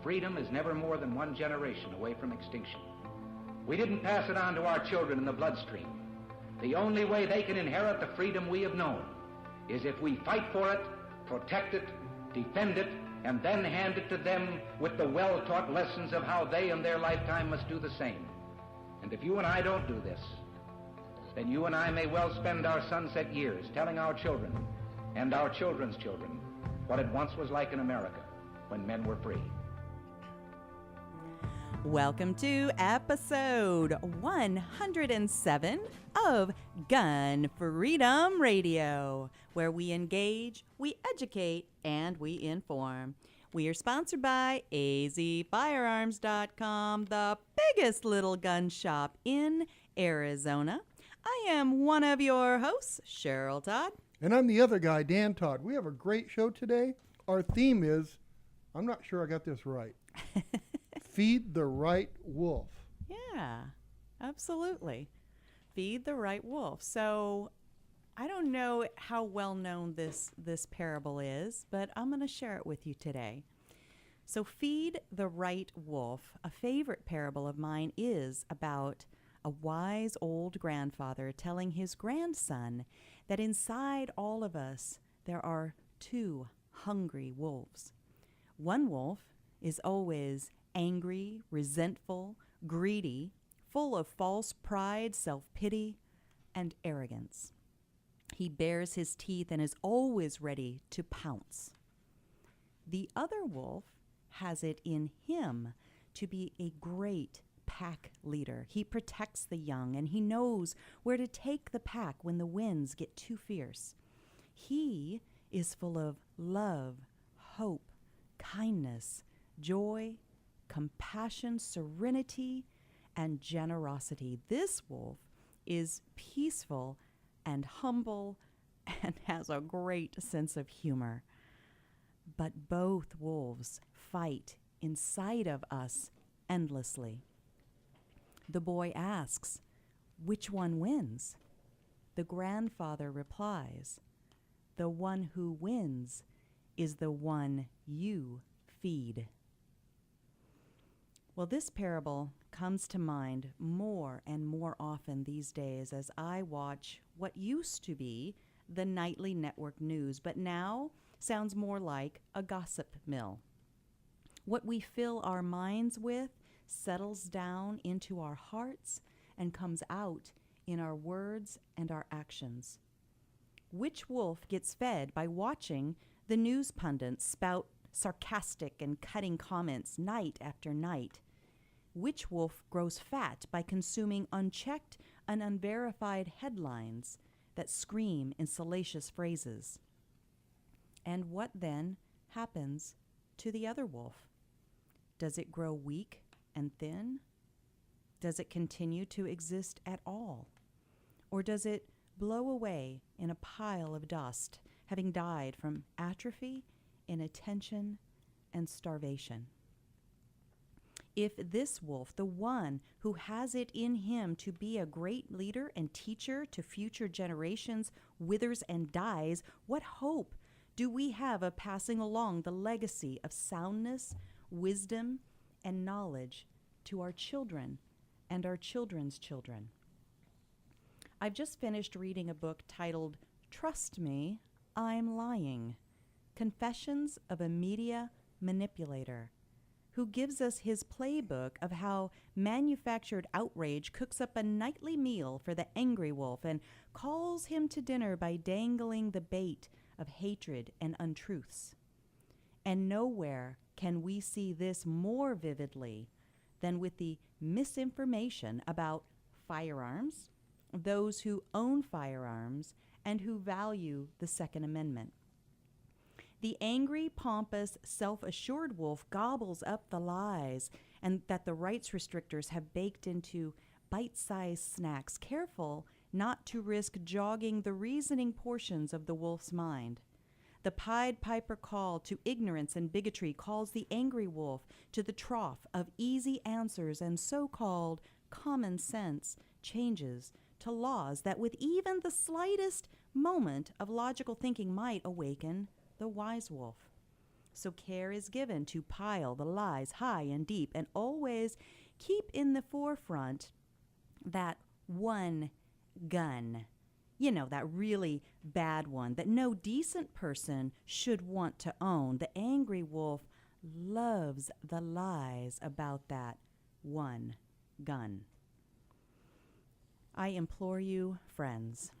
freedom is never more than one generation away from extinction. We didn't pass it on to our children in the bloodstream. The only way they can inherit the freedom we have known is if we fight for it, protect it, defend it, and then hand it to them with the well-taught lessons of how they in their lifetime must do the same. And if you and I don't do this, then you and I may well spend our sunset years telling our children and our children's children what it once was like in America when men were free. Welcome to episode 107 of Gun Freedom Radio, where we engage, we educate, and we inform. We are sponsored by azfirearms.com, the biggest little gun shop in Arizona. I am one of your hosts, Cheryl Todd. And I'm the other guy, Dan Todd. We have a great show today. Our theme is, I'm not sure I got this right, Feed the Right Wolf. Yeah, absolutely. Feed the right wolf. So I don't know how well known this parable is, but I'm going to share it with you today. So Feed the Right Wolf, a favorite parable of mine, is about a wise old grandfather telling his grandson that inside all of us there are two hungry wolves. One wolf is always angry, resentful, greedy, full of false pride, self-pity, and arrogance. He bares his teeth and is always ready to pounce. The other wolf has it in him to be a great pack leader. He protects the young, and he knows where to take the pack when the winds get too fierce. He is full of love, hope, kindness, joy, compassion, serenity, and generosity. This wolf is peaceful and humble and has a great sense of humor. But both wolves fight inside of us endlessly. The boy asks, "Which one wins?" The grandfather replies, "The one who wins is the one you feed." Well, this parable comes to mind more and more often these days as I watch what used to be the nightly network news, but now sounds more like a gossip mill. What we fill our minds with settles down into our hearts and comes out in our words and our actions. Which wolf gets fed by watching the news pundits spout sarcastic and cutting comments night after night? Which wolf grows fat by consuming unchecked and unverified headlines that scream in salacious phrases? And what then happens to the other wolf? Does it grow weak and thin? Does it continue to exist at all? Or does it blow away in a pile of dust, having died from atrophy, inattention, and starvation? If this wolf, the one who has it in him to be a great leader and teacher to future generations, withers and dies, what hope do we have of passing along the legacy of soundness, wisdom, and knowledge to our children and our children's children? I've just finished reading a book titled "Trust Me, I'm Lying: Confessions of a Media Manipulator," who gives us his playbook of how manufactured outrage cooks up a nightly meal for the angry wolf and calls him to dinner by dangling the bait of hatred and untruths. And nowhere can we see this more vividly than with the misinformation about firearms, those who own firearms, and who value the Second Amendment. The angry, pompous, self-assured wolf gobbles up the lies and that the rights restrictors have baked into bite-sized snacks, careful not to risk jogging the reasoning portions of the wolf's mind. The Pied Piper call to ignorance and bigotry calls the angry wolf to the trough of easy answers and so-called common sense changes to laws that with even the slightest moment of logical thinking might awaken the wise wolf. So care is given to pile the lies high and deep, and always keep in the forefront that one gun. You know, that really bad one that no decent person should want to own. The angry wolf loves the lies about that one gun. I implore you, friends,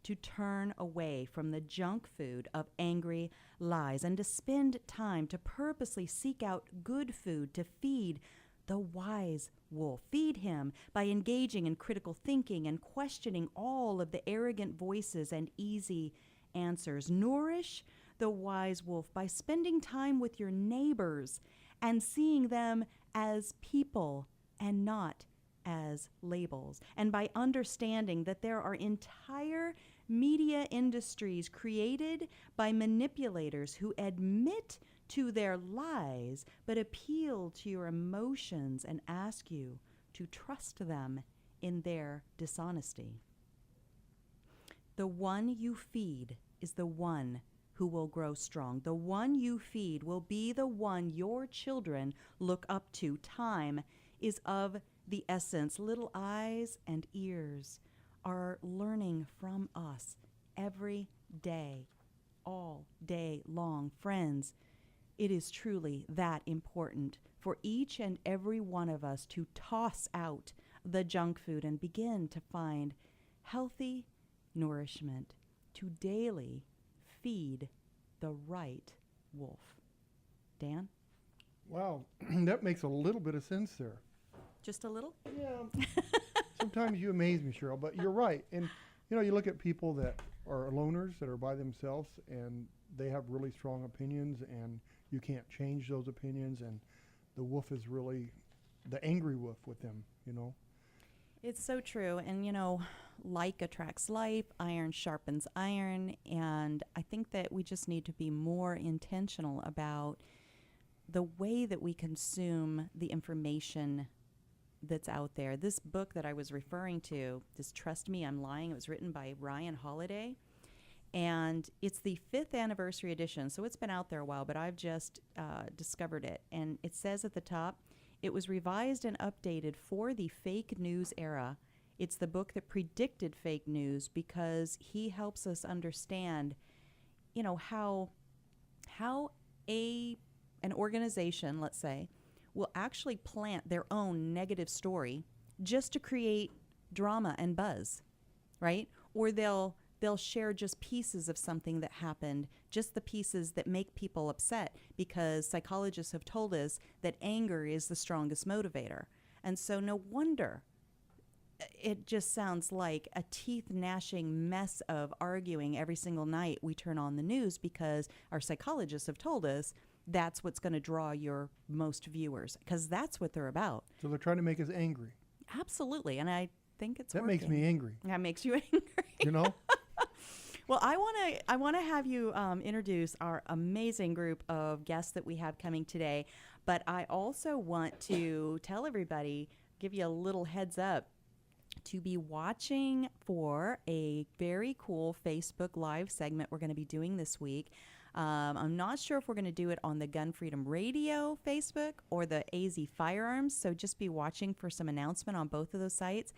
to turn away from the junk food of angry lies and to spend time to purposely seek out good food to feed the wise wolf. Feed him by engaging in critical thinking and questioning all of the arrogant voices and easy answers. Nourish the wise wolf by spending time with your neighbors and seeing them as people and not as labels, and by understanding that there are entire media industries created by manipulators who admit to their lies but appeal to your emotions and ask you to trust them in their dishonesty. The one you feed is the one who will grow strong. The one you feed will be the one your children look up to. Time is of the essence. Little eyes and ears are learning from us every day, all day long. Friends, it is truly that important for each and every one of us to toss out the junk food and begin to find healthy nourishment, to daily feed the right wolf. Dan? Wow, that makes a little bit of sense there. Just a little? Yeah. Sometimes you amaze me, Cheryl, but you're right. And, you know, you look at people that are loners that are by themselves and they have really strong opinions and you can't change those opinions, and the wolf is really the angry wolf with them, you know. It's so true. And, you know, like attracts like, iron sharpens iron. And I think that we just need to be more intentional about the way that we consume the information that's out there. This book that I was referring to, this Trust Me, I'm Lying, it was written by Ryan Holiday. And it's the 5th anniversary edition. So it's been out there a while, but I've just discovered it. And it says at the top, it was revised and updated for the fake news era. It's the book that predicted fake news because he helps us understand, you know, how an organization, let's say, will actually plant their own negative story just to create drama and buzz, right? Or they'll share just pieces of something that happened, just the pieces that make people upset, because psychologists have told us that anger is the strongest motivator. And so no wonder it just sounds like a teeth-gnashing mess of arguing every single night we turn on the news, because our psychologists have told us that's what's going to draw your most viewers, because that's what they're about. So they're trying to make us angry. Absolutely, and I think it's that working. makes me angry. That makes you angry. You know? Well, I want to have you introduce our amazing group of guests that we have coming today, but I also want to tell everybody, give you a little heads up, to be watching for a very cool Facebook Live segment we're going to be doing this week. I'm not sure if we're going to do it on the Gun Freedom Radio Facebook or the AZ Firearms, so just be watching for some announcement on both of those sites.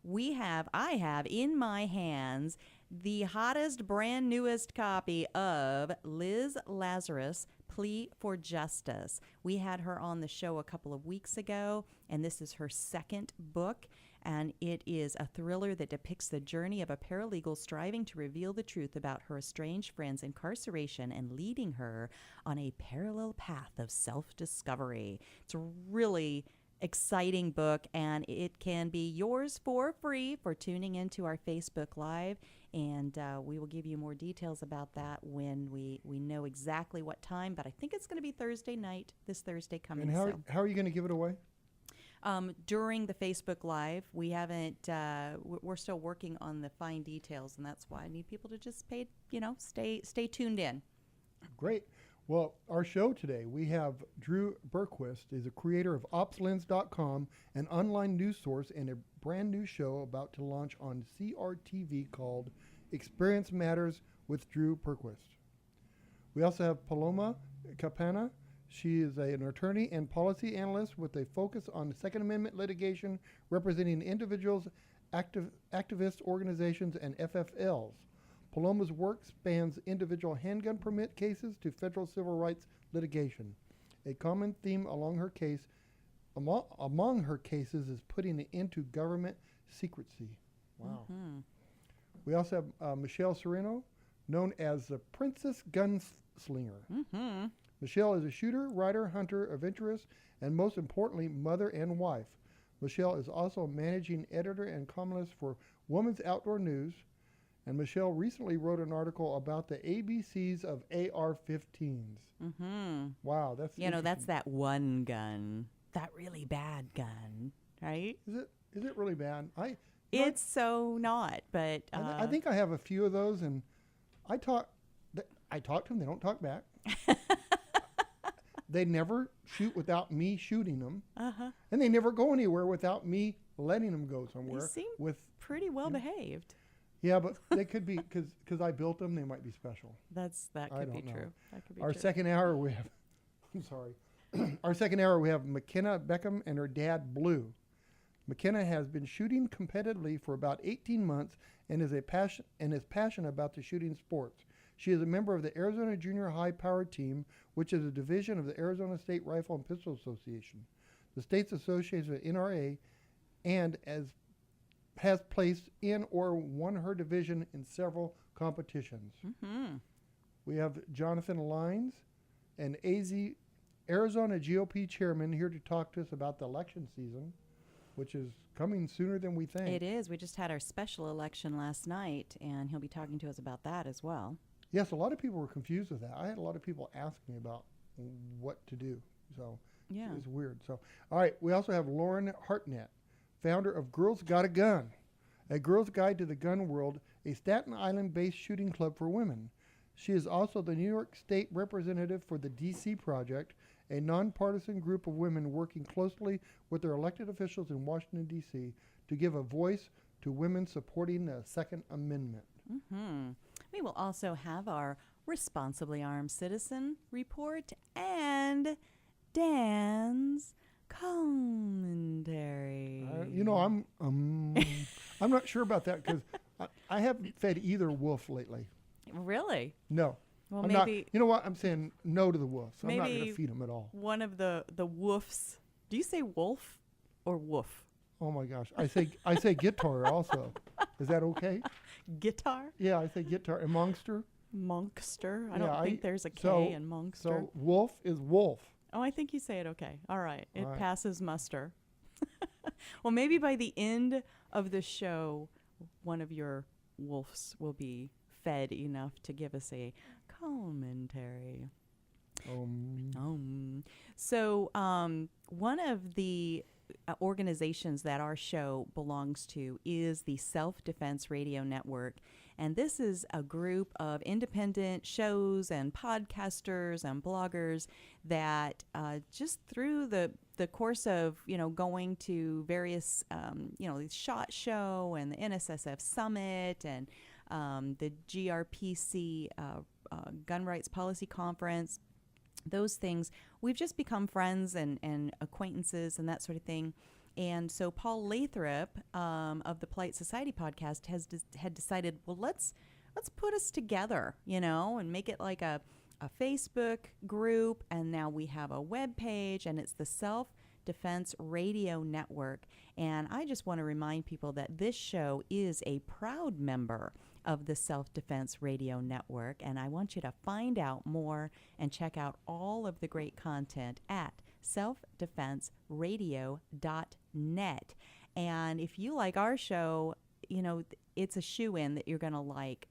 I have in my hands the hottest, brand newest copy of Liz Lazarus' Plea for Justice. We had her on the show a couple of weeks ago, and this is her second book. And it is a thriller that depicts the journey of a paralegal striving to reveal the truth about her estranged friend's incarceration and leading her on a parallel path of self-discovery. It's a really exciting book, and it can be yours for free for tuning into our Facebook Live. And we will give you more details about that when we know exactly what time. But I think it's going to be Thursday night, this Thursday coming. And how are you going to give it away? During the Facebook Live, we haven't, we're still working on the fine details, and that's why I need people to just stay tuned in. Great. Well, our show today, we have Drew Berquist, is a creator of OpsLens.com, an online news source, and a brand new show about to launch on CRTV called Experience Matters with Drew Berquist. We also have Paloma Capanna. She is an attorney and policy analyst with a focus on Second Amendment litigation representing individuals, activist organizations, and FFLs. Paloma's work spans individual handgun permit cases to federal civil rights litigation. A common theme among her cases is putting an end to government secrecy. Wow. Mm-hmm. We also have Michelle Sereno, known as the Princess Gunslinger. Mm-hmm. Michelle is a shooter, writer, hunter, adventurous, and most importantly, mother and wife. Michelle is also managing editor and columnist for Women's Outdoor News, and Michelle recently wrote an article about the ABCs of AR-15s. Mm-hmm. Wow, that's that's that one gun, that really bad gun, right? Is it really bad? It's so not, but I think I have a few of those, and I talk to them. They don't talk back. They never shoot without me shooting them, and they never go anywhere without me letting them go somewhere. They seem pretty well behaved. Yeah, but they could be because I built them. They might be special. That could be true. That could be Our true. second hour we have. I'm sorry. Our second hour we have McKenna Beckham and her dad Blue. McKenna has been shooting competitively for about 18 months and is passionate about the shooting sports. She is a member of the Arizona Junior High Power Team, which is a division of the Arizona State Rifle and Pistol Association. The state's association with NRA and has placed in or won her division in several competitions. Mm-hmm. We have Jonathan Lines, an Arizona GOP chairman, here to talk to us about the election season, which is coming sooner than we think. It is. We just had our special election last night, and he'll be talking to us about that as well. Yes, a lot of people were confused with that. I had a lot of people ask me about what to do. So yeah, it was weird. So, all right, we also have Lauren Hartnett, founder of Girls Got a Gun, a girl's guide to the gun world, a Staten Island-based shooting club for women. She is also the New York State representative for the DC Project, a nonpartisan group of women working closely with their elected officials in Washington, D.C. to give a voice to women supporting the Second Amendment. Mm-hmm. We will also have our Responsibly Armed Citizen report and Dan's commentary. I'm not sure about that because I haven't fed either wolf lately. Really? No. Well, I'm maybe not. You know what? I'm saying no to the wolves. I'm not maybe going to feed them at all. one of the woofs. Do you say wolf or woof? Oh my gosh! I say guitar also. Is that okay? Guitar? Yeah, I say guitar. And monster? Monkster. I don't think there's a K in monkster. So wolf is wolf. Oh, I think you say it okay. All right. It All right. passes muster. Well, maybe by the end of the show, one of your wolves will be fed enough to give us a commentary. So one of the organizations that our show belongs to is the Self-Defense Radio Network. And this is a group of independent shows and podcasters and bloggers that just through the course of, going to various, the SHOT Show and the NSSF Summit and the GRPC Gun Rights Policy Conference, those things, we've just become friends and acquaintances and that sort of thing. And so Paul Lathrop of the Polite Society podcast had decided, well, let's put us together, and make it like a Facebook group. And now we have a web page, and it's the Self-Defense Radio Network. And I just want to remind people that this show is a proud member of the Self-Defense Radio Network, and I want you to find out more and check out all of the great content at selfdefenseradio.net. And if you like our show, it's a shoo-in that you're going to like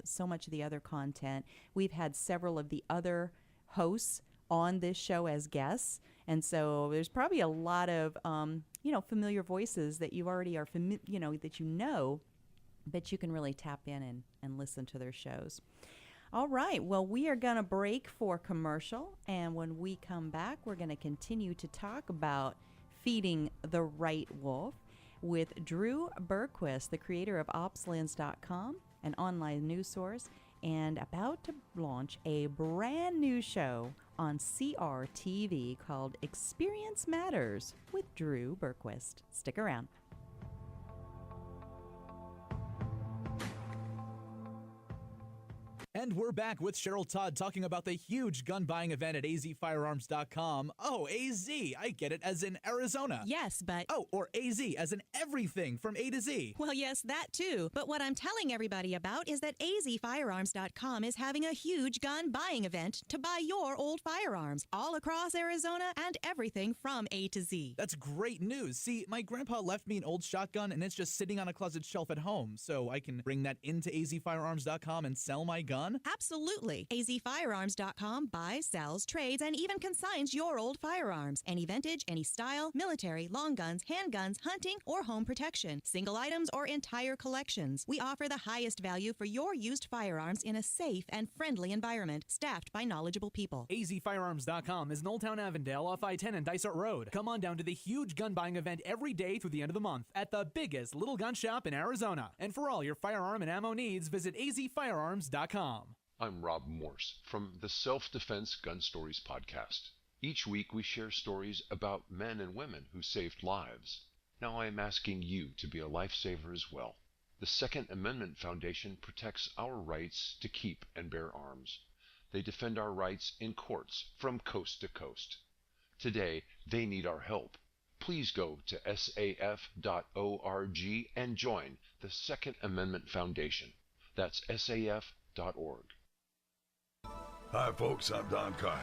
so much of the other content. We've had several of the other hosts on this show as guests, and so there's probably a lot of familiar voices that you already are but you can really tap in and listen to their shows. All right, well, we are going to break for commercial, and when we come back, we're going to continue to talk about feeding the right wolf with Drew Berquist, the creator of OpsLens.com, an online news source, and about to launch a brand new show on CRTV called Experience Matters with Drew Berquist. Stick around. And we're back with Cheryl Todd talking about the huge gun buying event at azfirearms.com. Oh, AZ, I get it, as in Arizona. Yes, but... Oh, or AZ, as in everything from A to Z. Well, yes, that too. But what I'm telling everybody about is that azfirearms.com is having a huge gun buying event to buy your old firearms all across Arizona and everything from A to Z. That's great news. See, my grandpa left me an old shotgun and it's just sitting on a closet shelf at home, so I can bring that into azfirearms.com and sell my gun? Absolutely. azfirearms.com buys, sells, trades, and even consigns your old firearms. Any vintage, any style, military, long guns, handguns, hunting, or home protection. Single items or entire collections. We offer the highest value for your used firearms in a safe and friendly environment, staffed by knowledgeable people. azfirearms.com is in Old Town Avondale off I-10 and Dysart Road. Come on down to the huge gun buying event every day through the end of the month at the biggest little gun shop in Arizona. And for all your firearm and ammo needs, visit azfirearms.com. I'm Rob Morse from the Self-Defense Gun Stories podcast. Each week we share stories about men and women who saved lives. Now I am asking you to be a lifesaver as well. The Second Amendment Foundation protects our rights to keep and bear arms. They defend our rights in courts from coast to coast. Today, they need our help. Please go to saf.org and join the Second Amendment Foundation. That's saf.org. Hi folks, I'm Don Carter.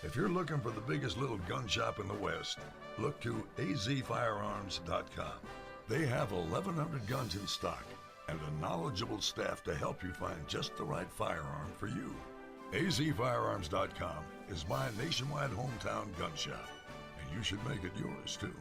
If you're looking for the biggest little gun shop in the West, look to azfirearms.com. They have 1,100 guns in stock and a knowledgeable staff to help you find just the right firearm for you. azfirearms.com is my nationwide hometown gun shop, and you should make it yours too.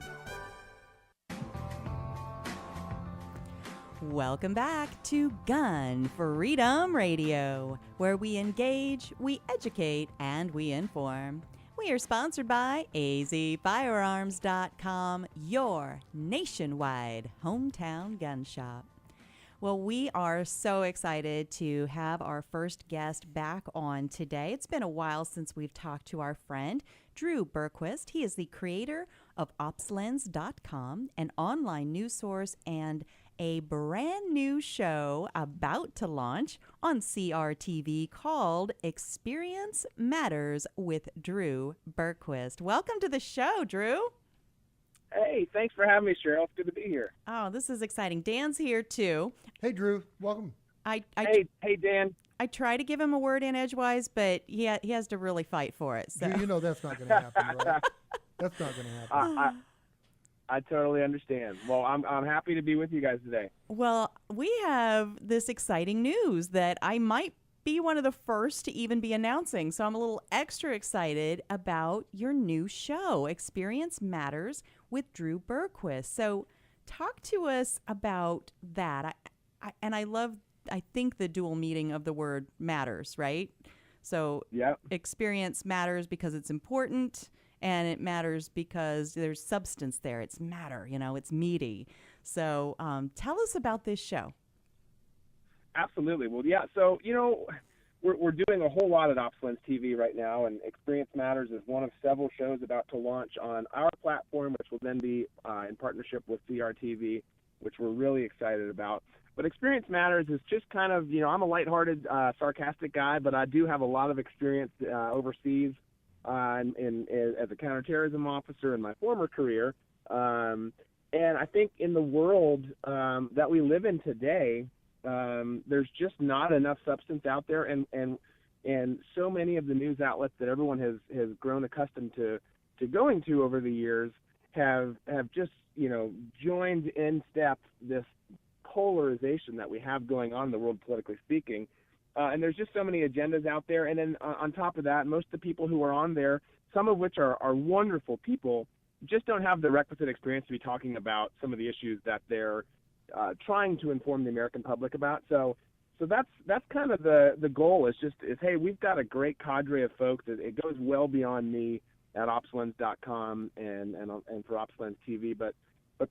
Welcome back to Gun Freedom Radio, where we engage, we educate, and we inform. We are sponsored by azfirearms.com, your nationwide hometown gun shop. Well, we are so excited to have our first guest back on today. It's been a while since we've talked to our friend, Drew Berquist. He is the creator of OpsLens.com, an online news source and a brand new show about to launch on CRTV called Experience Matters with Drew Berquist. Welcome to the show, Drew. Hey, thanks for having me, Cheryl. It's good to be here. Oh, this is exciting. Dan's here too. Hey, Drew. Welcome. Hey, Dan. I try to give him a word in edgewise, but he has to really fight for it. So You know that's not going to happen, right? That's not going to happen. I totally understand. Well, I'm happy to be with you guys today. Well, we have this exciting news that I might be one of the first to even be announcing. So I'm a little extra excited about your new show, Experience Matters with Drew Berquist. So talk to us about that. I think the dual meaning of the word matters, right? So Yep. Experience matters because it's important, and it matters because there's substance there. It's matter, it's meaty. So tell us about this show. Absolutely. Well, yeah. So, we're doing a whole lot at OpsLens TV right now, and Experience Matters is one of several shows about to launch on our platform, which will then be in partnership with CRTV, which we're really excited about. But Experience Matters is just kind of, I'm a lighthearted, sarcastic guy, but I do have a lot of experience overseas as a counterterrorism officer in my former career. And I think in the world that we live in today, there's just not enough substance out there, and so many of the news outlets that everyone has grown accustomed to going to over the years have just joined in step this polarization that we have going on in the world, politically speaking, and there's just so many agendas out there. And then on top of that, most of the people who are on there, some of which are wonderful people, just don't have the requisite experience to be talking about some of the issues that they're trying to inform the American public about. So that's kind of the goal is hey, we've got a great cadre of folks. It goes well beyond me at OpsLens.com and for OpsLens TV, but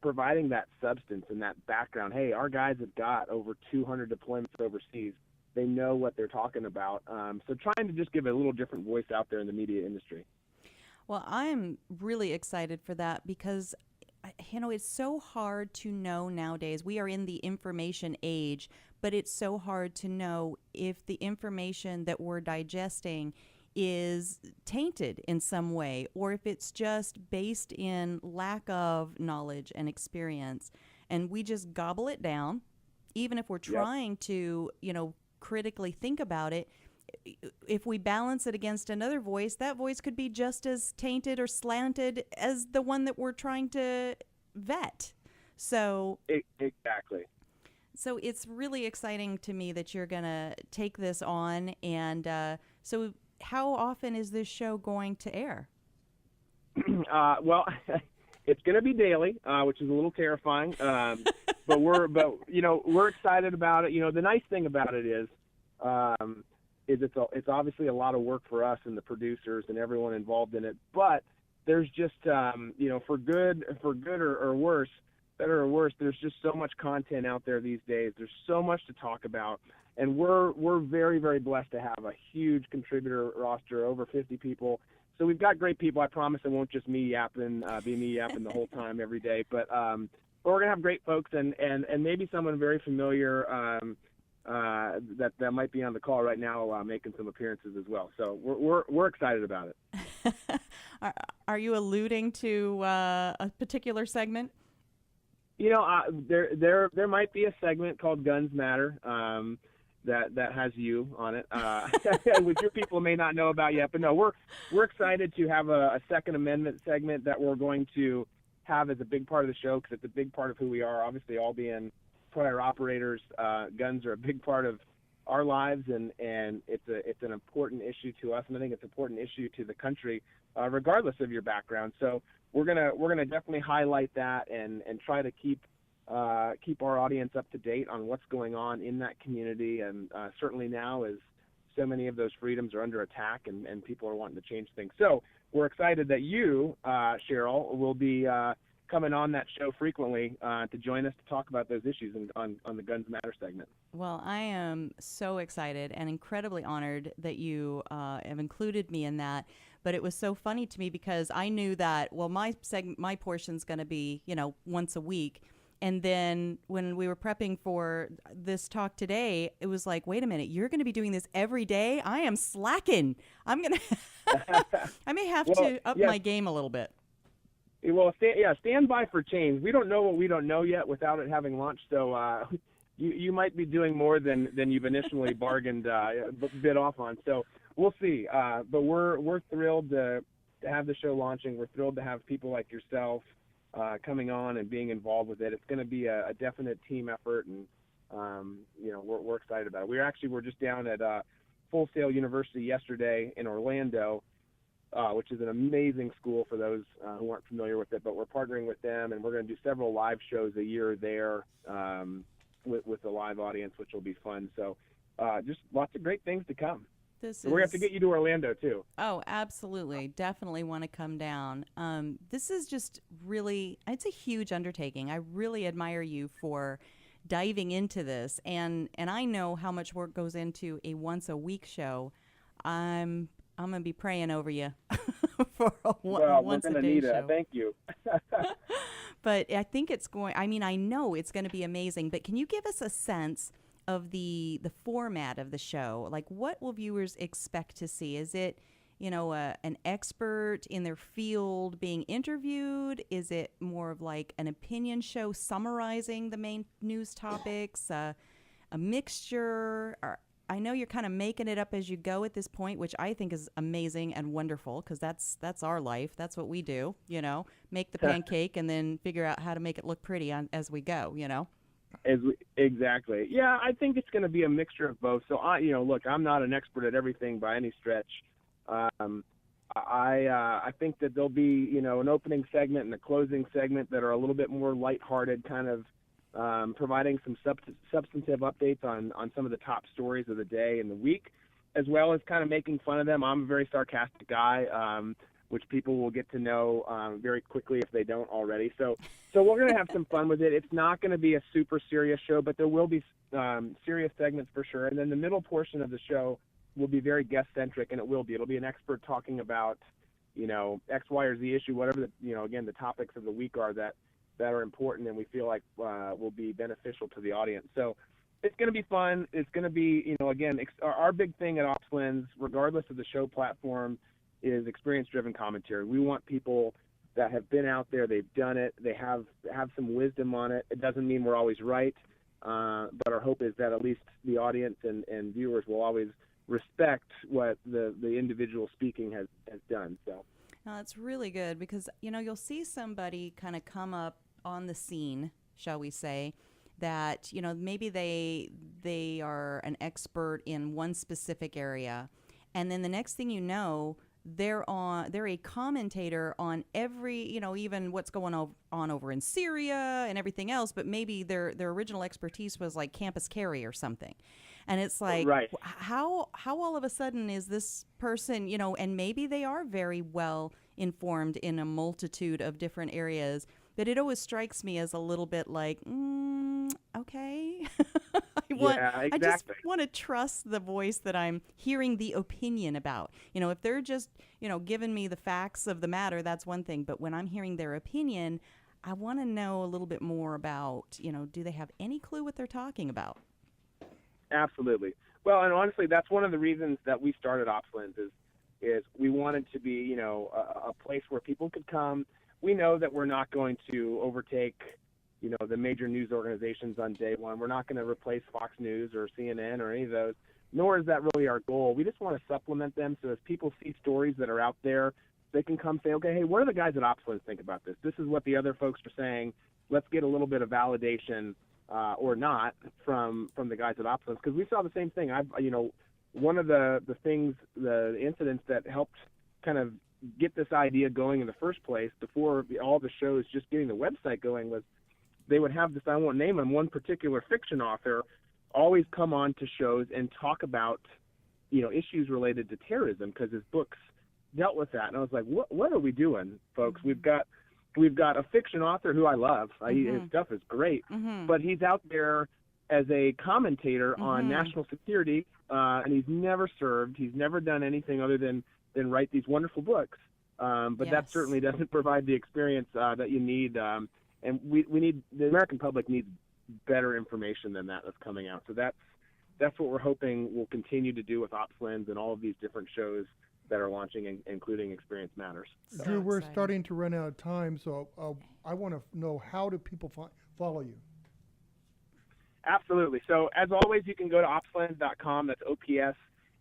providing that substance and that background. Hey, our guys have got over 200 deployments overseas. they know what they're talking about. So trying to just give a little different voice out there in the media industry. Well, I'm really excited for that because, it's so hard to know nowadays. We are in the information age, but it's so hard to know if the information that we're digesting is tainted in some way, or if it's just based in lack of knowledge and experience, and we just gobble it down, even if we're trying to, critically think about it. If we balance it against another voice, that voice could be just as tainted or slanted as the one that we're trying to vet. So exactly. So it's really exciting to me that you're going to take this on. And so how often is this show going to air? Well, it's going to be daily, which is a little terrifying. But we're excited about it. The nice thing about it is it's obviously a lot of work for us and the producers and everyone involved in it. But there's just for good or worse, better or worse, there's just so much content out there these days. There's so much to talk about, and we're very, very blessed to have a huge contributor roster, over 50 people. So we've got great people. I promise it won't just be me yapping the whole time every day. But we're gonna have great folks and maybe someone very familiar that might be on the call right now, making some appearances as well. So we're excited about it. Are you alluding to a particular segment? There might be a segment called Guns Matter that has you on it, which your people may not know about yet. But no, we're excited to have a Second Amendment segment that we're going to have as a big part of the show, because it's a big part of who we are. Obviously, all being prior operators, guns are a big part of our lives, and it's an important issue to us, and I think it's an important issue to the country, regardless of your background. So we're gonna definitely highlight that and try to keep our audience up to date on what's going on in that community, and certainly now as so many of those freedoms are under attack and people are wanting to change things. So we're excited that you, Cheryl, will be coming on that show frequently to join us to talk about those issues on the Guns Matter segment. Well, I am so excited and incredibly honored that you have included me in that. But it was so funny to me because I knew that, well, my portion's going to be, once a week. And then when we were prepping for this talk today, it was like, wait a minute, you're going to be doing this every day? I am slacking. I may have to up my game a little bit. Well, stand by for change. We don't know what we don't know yet without it having launched. So you might be doing more than you've initially bargained, bid off on. So we'll see. But we're thrilled to have the show launching. We're thrilled to have people like yourself coming on and being involved with it. It's going to be a definite team effort, and we're excited about it. We're just down at Full Sail University yesterday in Orlando, which is an amazing school for those who aren't familiar with it. But we're partnering with them, and we're going to do several live shows a year there with the live audience, which will be fun. So just lots of great things to come. We're going to have to get you to Orlando, too. Oh, absolutely. Definitely want to come down. This is just really, it's a huge undertaking. I really admire you for diving into this. And I know how much work goes into a once-a-week show. I'm going to be praying over you for a once-a-day show. Thank you. But I think I know it's going to be amazing. But can you give us a sense of the format of the show? Like, what will viewers expect to see? Is it, an expert in their field being interviewed? Is it more of like an opinion show summarizing the main news topics? A mixture? I know you're kind of making it up as you go at this point, which I think is amazing and wonderful, because that's our life. That's what we do, make the pancake and then figure out how to make it look pretty as we go, Exactly. Yeah, I think it's going to be a mixture of both. So look, I'm not an expert at everything by any stretch. I think that there'll be, an opening segment and a closing segment that are a little bit more lighthearted, kind of providing some substantive updates on some of the top stories of the day and the week, as well as kind of making fun of them. I'm a very sarcastic guy, which people will get to know very quickly if they don't already. So we're going to have some fun with it. It's not going to be a super serious show, but there will be serious segments for sure. And then the middle portion of the show will be very guest-centric, and it'll be an expert talking about, X, Y, or Z issue, whatever again, the topics of the week are that are important and we feel like will be beneficial to the audience. So it's going to be fun. It's going to be, again, our big thing at OpsLens, regardless of the show platform, is experience-driven commentary. We want people that have been out there, they've done it, they have some wisdom on it. It doesn't mean we're always right, but our hope is that at least the audience and viewers will always respect what the individual speaking has done. So. Now, that's really good because, you'll see somebody kind of come up on the scene, shall we say, that, maybe they are an expert in one specific area, and then the next thing you know, they're a commentator on every, even what's going on over in Syria and everything else, but maybe their original expertise was like campus carry or something. And it's like, right. how all of a sudden is this person, and maybe they are very well informed in a multitude of different areas, but it always strikes me as a little bit like, okay. Exactly. I just want to trust the voice that I'm hearing the opinion about. If they're just, giving me the facts of the matter, that's one thing. But when I'm hearing their opinion, I want to know a little bit more about, do they have any clue what they're talking about? Absolutely. Well, and honestly, that's one of the reasons that we started OpsLens is we wanted to be, a place where people could come. We know that we're not going to overtake, the major news organizations on day one. We're not going to replace Fox News or CNN or any of those, nor is that really our goal. We just want to supplement them so as people see stories that are out there, they can come say, okay, hey, what do the guys at OpsLens think about this? This is what the other folks are saying. Let's get a little bit of validation or not from the guys at OpsLens, because we saw the same thing. One of the things, the incidents that helped kind of get this idea going in the first place before all the shows just getting the website going was they would have this, I won't name him, one particular fiction author always come on to shows and talk about, issues related to terrorism because his books dealt with that. And I was like, what are we doing, folks? Mm-hmm. We've got a fiction author who I love. Mm-hmm. His stuff is great, mm-hmm. but he's out there as a commentator mm-hmm. on national security, and he's never served. He's never done anything other than write these wonderful books. But yes. That certainly doesn't provide the experience that you need. And we need, the American public needs better information than that's coming out. So that's what we're hoping we'll continue to do with OpsLens and all of these different shows that are launching, including Experience Matters. So Drew, we're exciting. starting to run out of time, so I want to know, how do people follow you? Absolutely. So as always, you can go to opslens.com. That's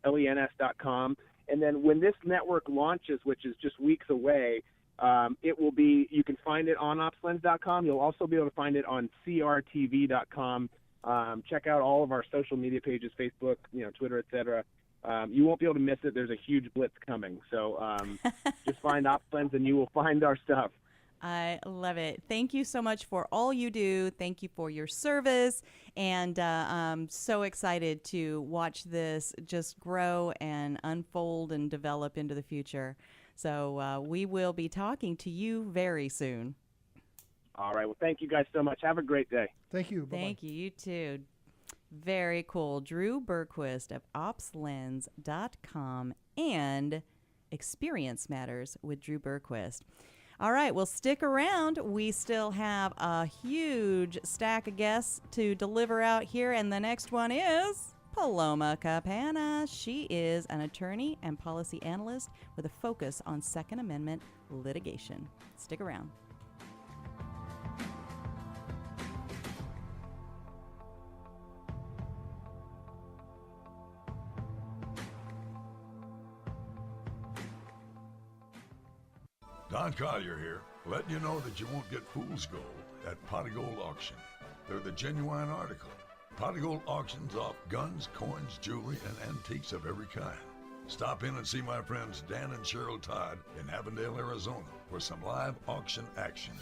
OPSLENS.com. And then when this network launches, which is just weeks away, it will be, you can find it on opslens.com. You'll also be able to find it on CRTV.com. Check out all of our social media pages, Facebook, Twitter, etc. You won't be able to miss it. There's a huge blitz coming. So just find OpsLens and you will find our stuff. I love it. Thank you so much for all you do. Thank you for your service. And I'm so excited to watch this just grow and unfold and develop into the future. So we will be talking to you very soon. All right. Well, thank you guys so much. Have a great day. Thank you. Bye-bye. Thank you. You too. Very cool. Drew Berquist of OpsLens.com and Experience Matters with Drew Berquist. All right, well, stick around. We still have a huge stack of guests to deliver out here, and the next one is Paloma Capanna. She is an attorney and policy analyst with a focus on Second Amendment litigation. Stick around. Don Collier here, letting you know that you won't get fool's gold at Pot of Gold Auction. They're the genuine article. Pot of Gold auctions off guns, coins, jewelry, and antiques of every kind. Stop in and see my friends Dan and Cheryl Todd in Avondale, Arizona for some live auction action.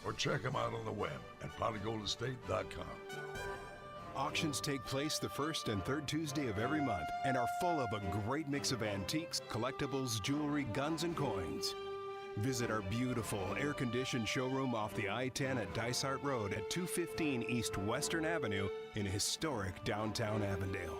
Or check them out on the web at potofgoldestate.com. Auctions take place the first and third Tuesday of every month and are full of a great mix of antiques, collectibles, jewelry, guns, and coins. Visit our beautiful air-conditioned showroom off the I-10 at Dysart Road at 215 East Western Avenue in historic downtown Avondale.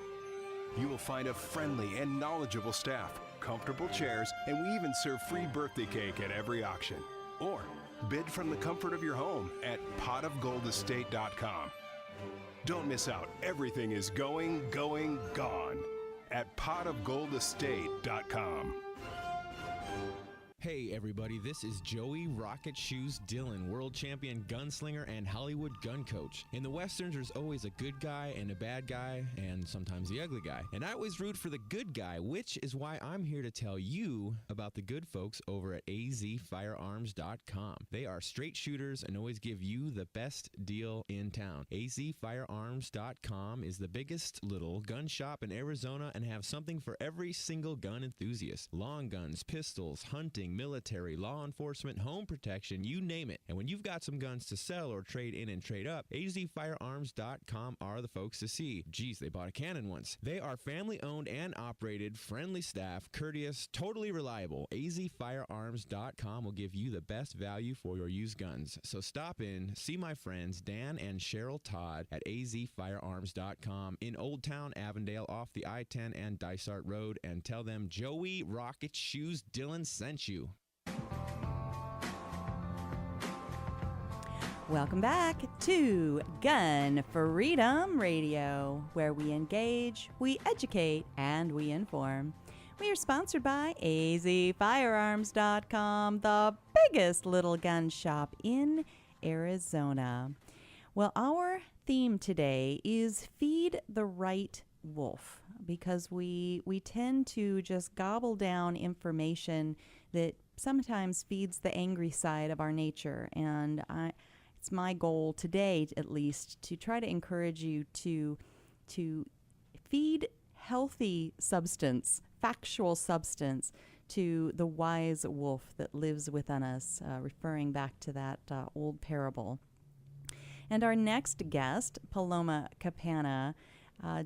You will find a friendly and knowledgeable staff, comfortable chairs, and we even serve free birthday cake at every auction. Or bid from the comfort of your home at potofgoldestate.com. Don't miss out. Everything is gone at potofgoldestate.com. Hey everybody, this is Joey Rocket Shoes Dillon, world champion gunslinger and Hollywood gun coach. In the Westerns, there's always a good guy and a bad guy, and sometimes the ugly guy. And I always root for the good guy, which is why I'm here to tell you about the good folks over at azfirearms.com. They are straight shooters and always give you the best deal in town. azfirearms.com is the biggest little gun shop in Arizona and have something for every single gun enthusiast. Long guns, pistols, hunting, military, law enforcement, home protection, you name it. And when you've got some guns to sell or trade in and trade up, azfirearms.com are the folks to see. Geez, they bought a cannon once. They are family owned and operated, friendly staff, courteous, totally reliable. azfirearms.com will give you the best value for your used guns. So stop in, see my friends Dan and Cheryl Todd at azfirearms.com in Old Town Avondale off the I-10 and Dysart Road, and tell them Joey Rocket Shoes Dillon sent you. Welcome back to Gun Freedom Radio, where we engage, we educate, and we inform. We are sponsored by azfirearms.com, the biggest little gun shop in Arizona. Well, our theme today is Feed the Right Wolf, because we tend to just gobble down information that sometimes feeds the angry side of our nature. And it's my goal today, at least, to try to encourage you to feed healthy substance, factual substance, to the wise wolf that lives within us, referring back to that old parable. And our next guest, Paloma Capanna,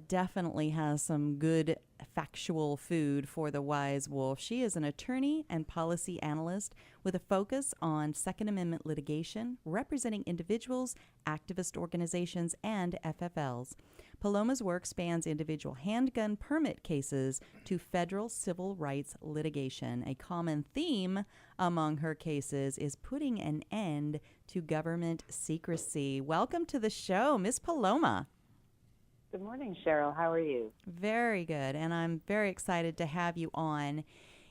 definitely has some good factual food for the wise wolf. She is an attorney and policy analyst with a focus on Second Amendment litigation, representing individuals, activist organizations, and FFLs. Paloma's work spans individual handgun permit cases to federal civil rights litigation. A common theme among her cases is putting an end to government secrecy. Welcome to the show, Miss Paloma. Good morning, Cheryl. How are you? Very good, and I'm very excited to have you on.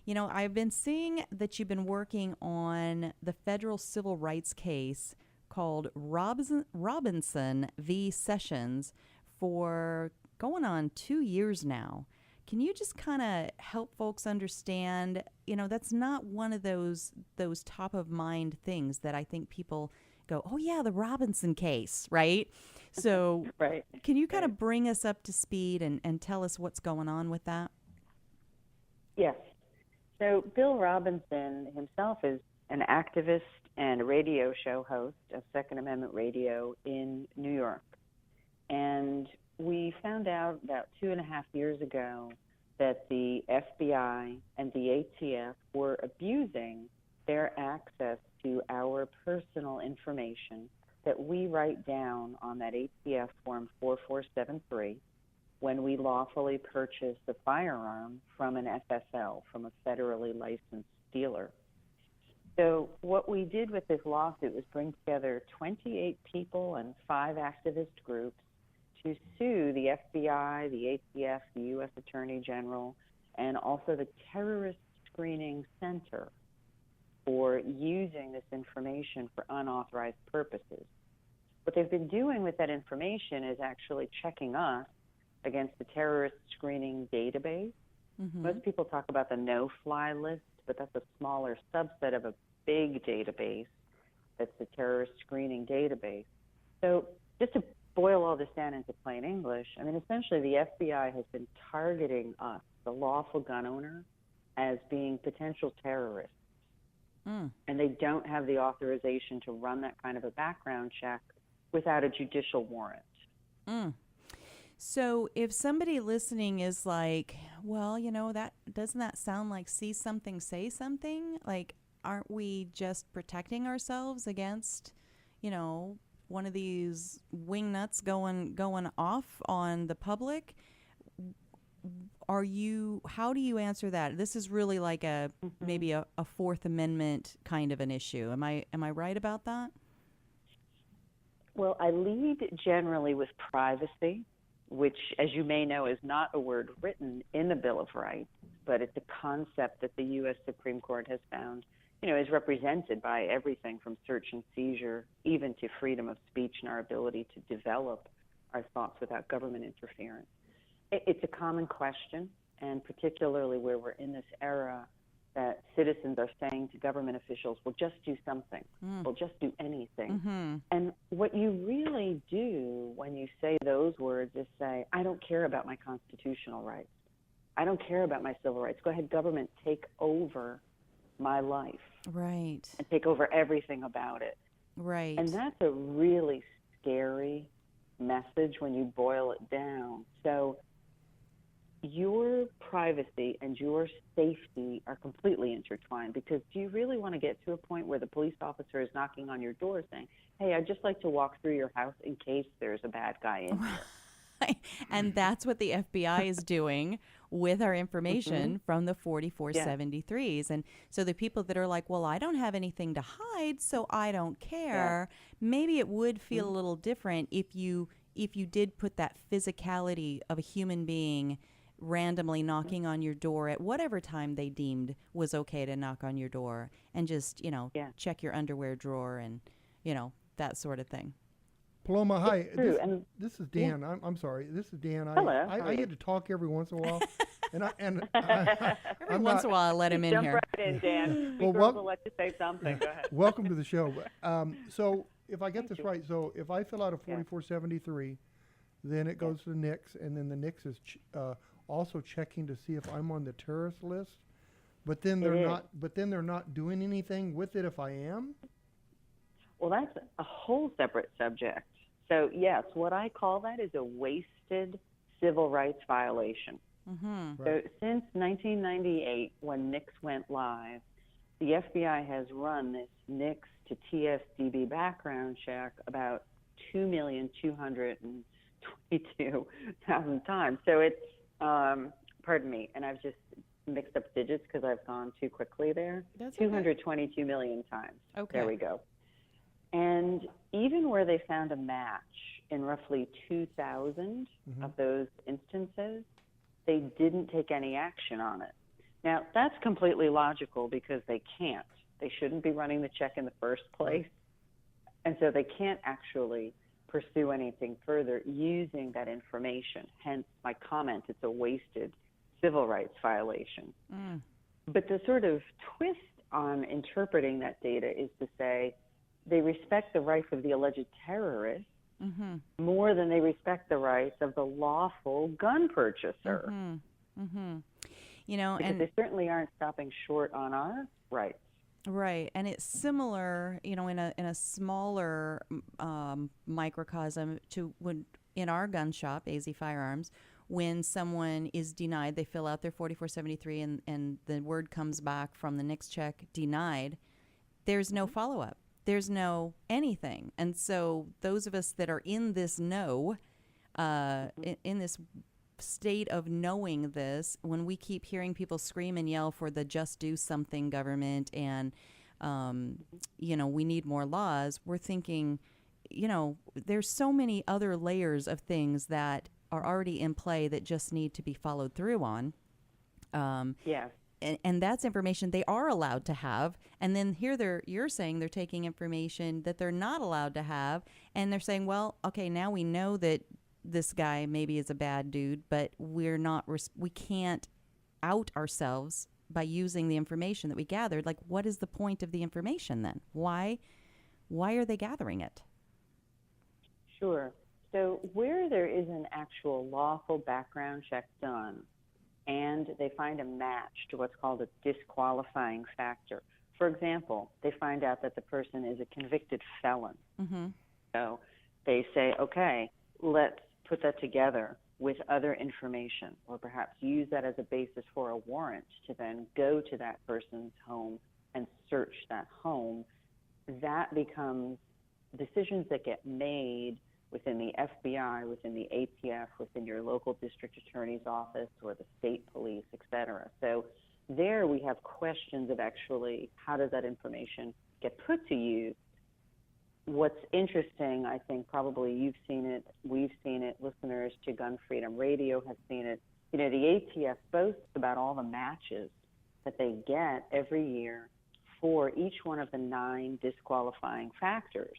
You know, I've been seeing that you've been working on the federal civil rights case called Robinson v. Sessions for going on 2 years now. Can you just kind of help folks understand, you know, that's not one of those top of mind things that I think people go, oh yeah, the Robinson case, right? So right. Can you kind of bring us up to speed and tell us what's going on with that? Yes. So Bill Robinson himself is an activist and a radio show host of Second Amendment Radio in New York. And we found out about 2.5 years ago that the FBI and the ATF were abusing their access to our personal information that we write down on that ATF Form 4473 when we lawfully purchase a firearm from an FFL, from a federally licensed dealer. So what we did with this lawsuit was bring together 28 people and 5 activist groups to sue the FBI, the ATF, the U.S. Attorney General, and also the Terrorist Screening Center for using this information for unauthorized purposes. What they've been doing with that information is actually checking us against the terrorist screening database. Mm-hmm. Most people talk about the no-fly list, but that's a smaller subset of a big database that's the terrorist screening database. So just to boil all this down into plain English, I mean, essentially the FBI has been targeting us, the lawful gun owner, as being potential terrorists. And they don't have the authorization to run that kind of a background check without a judicial warrant. So if somebody listening is like, well, you know, that doesn't that sound like see something, say something? Like, aren't we just protecting ourselves against, one of these wingnuts going off on the public? How do you answer that? This is really like maybe a Fourth Amendment kind of an issue. Am I right about that? Well, I lead generally with privacy, which, as you may know, is not a word written in the Bill of Rights, but it's a concept that the U.S. Supreme Court has found, is represented by everything from search and seizure, even to freedom of speech and our ability to develop our thoughts without government interference. It's a common question, and particularly where we're in this era that citizens are saying to government officials, well, just do something. Well, just do anything. Mm-hmm. And what you really do when you say those words is say, I don't care about my constitutional rights. I don't care about my civil rights. Go ahead, government, take over my life. Right. And take over everything about it. Right. And that's a really scary message when you boil it down. So your privacy and your safety are completely intertwined, because do you really want to get to a point where the police officer is knocking on your door saying, hey, I'd just like to walk through your house in case there's a bad guy in here? And that's what the FBI is doing with our information from the 4473s. And so the people that are like, well, I don't have anything to hide, so I don't care. Maybe it would feel a little different if you did put that physicality of a human being randomly knocking on your door at whatever time they deemed was okay to knock on your door, and just, check your underwear drawer and, that sort of thing. Paloma, hi. This is Dan. I'm sorry. This is Dan. Hello. I get to talk every once in a while. Every once in a while, I let him in Jump here. Right in, Dan. Well, Girls will let you say something. Go ahead. Welcome to the show. So if I get this right, so if I fill out a 4473, then it goes to the NICS, and then the NICS is also checking to see if I'm on the terrorist list. But then they're not doing anything with it if I am. Well, that's a whole separate subject. So yes, what I call that is a wasted civil rights violation. Mm-hmm. Right. So since 1998, when NICS went live, the FBI has run this NICS to TSDB background check about 2,222,000 times. So it's, pardon me, and I've just mixed up digits because I've gone too quickly there. That's 222 million times. Okay. There we go. And even where they found a match in roughly 2,000 of those instances, they didn't take any action on it. Now, that's completely logical because they can't. They shouldn't be running the check in the first place. And so they can't actually pursue anything further using that information. Hence my comment, it's a wasted civil rights violation. But the sort of twist on interpreting that data is to say they respect the rights of the alleged terrorist more than they respect the rights of the lawful gun purchaser. Because they certainly aren't stopping short on our rights. Right, and it's similar, in a smaller microcosm to when in our gun shop, AZ Firearms, when someone is denied, they fill out their 4473 and the word comes back from the NICS check, denied, there's no follow-up. There's no anything. And so those of us that are in this know, in this state of knowing this, when we keep hearing people scream and yell for the just do something government and, we need more laws, we're thinking, there's so many other layers of things that are already in play that just need to be followed through on. Yes. And that's information they are allowed to have. And then here you're saying they're taking information that they're not allowed to have. And they're saying, well, okay, now we know that this guy maybe is a bad dude, but we can't out ourselves by using the information that we gathered. Like, what is the point of the information then? Why are they gathering it? Sure. So where there is an actual lawful background check done, and they find a match to what's called a disqualifying factor. For example, they find out that the person is a convicted felon. So they say, okay, let's put that together with other information, or perhaps use that as a basis for a warrant to then go to that person's home and search that home, that becomes decisions that get made within the FBI, within the ATF, within your local district attorney's office or the state police, et cetera. So there we have questions of actually how does that information get put to use. What's interesting, I think probably you've seen it, we've seen it, listeners to Gun Freedom Radio have seen it. You know, the ATF boasts about all the matches that they get every year for each one of the 9 disqualifying factors.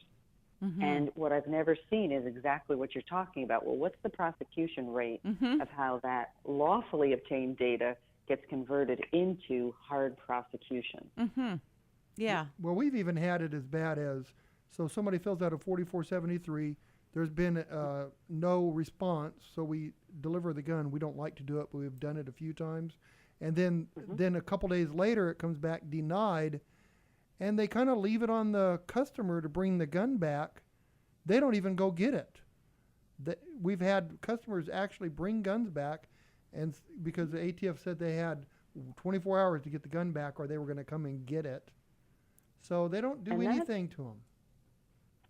Mm-hmm. And what I've never seen is exactly what you're talking about. Well, what's the prosecution rate of how that lawfully obtained data gets converted into hard prosecution? Mm-hmm. Yeah. Well, we've even had it as bad as, so somebody fills out a 4473, there's been no response, so we deliver the gun. We don't like to do it, but we've done it a few times. And then a couple days later, it comes back denied, and they kind of leave it on the customer to bring the gun back. They don't even go get it. We've had customers actually bring guns back, and because the ATF said they had 24 hours to get the gun back or they were going to come and get it. So they don't do anything to them.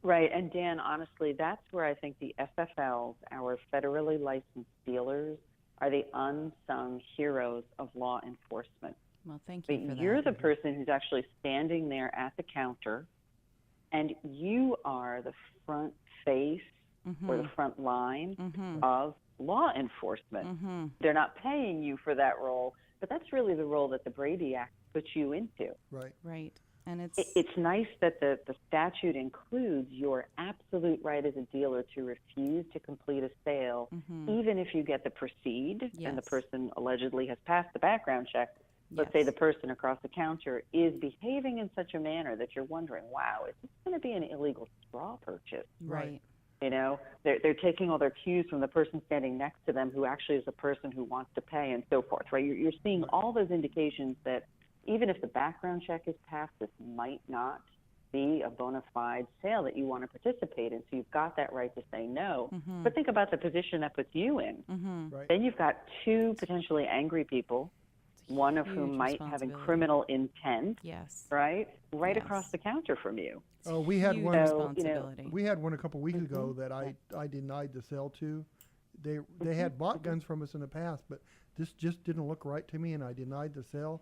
Right, and Dan, honestly, that's where I think the FFLs, our federally licensed dealers, are the unsung heroes of law enforcement. Well, thank you for that. You're the person who's actually standing there at the counter, and you are the front face or the front line of law enforcement. They're not paying you for that role, but that's really the role that the Brady Act puts you into. Right. Right. And it's nice that the statute includes your absolute right as a dealer to refuse to complete a sale, even if you get the proceed and the person allegedly has passed the background check. Let's say the person across the counter is behaving in such a manner that you're wondering, wow, is this going to be an illegal straw purchase? Right. You know, they're taking all their cues from the person standing next to them who actually is the person who wants to pay and so forth, right? You're seeing all those indications that even if the background check is passed, this might not be a bona fide sale that you want to participate in. So you've got that right to say no. But think about the position that puts you in. Right. Then you've got 2 potentially angry people, one of whom might have a criminal intent, right across the counter from you. Oh, we had one. Responsibility. We had one a couple weeks ago that I denied the sale to. They had bought guns from us in the past, but this just didn't look right to me, and I denied the sale.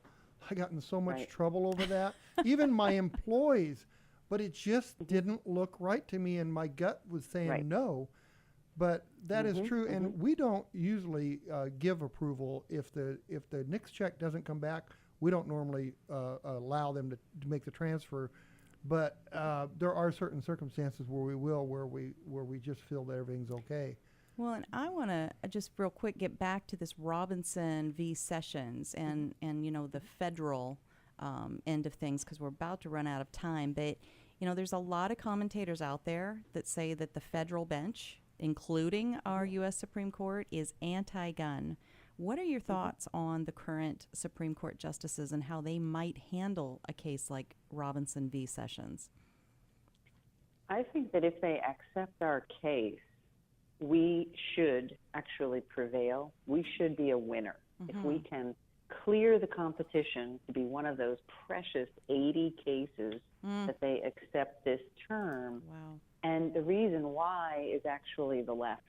I got in so much trouble over that. Even my employees, but it just didn't look right to me, and my gut was saying no. But that is true, and we don't usually give approval if the NICS check doesn't come back. We don't normally allow them to make the transfer, but there are certain circumstances where we will, where we just feel that everything's okay. Well, and I want to just real quick get back to this Robinson v. Sessions and you know, the federal end of things, because we're about to run out of time. But, you know, there's a lot of commentators out there that say that the federal bench, including our U.S. Supreme Court, is anti-gun. What are your thoughts on the current Supreme Court justices and how they might handle a case like Robinson v. Sessions? I think that if they accept our case, we should actually prevail. We should be a winner. If we can clear the competition to be one of those precious 80 cases that they accept this term. Wow. And the reason why is actually the left.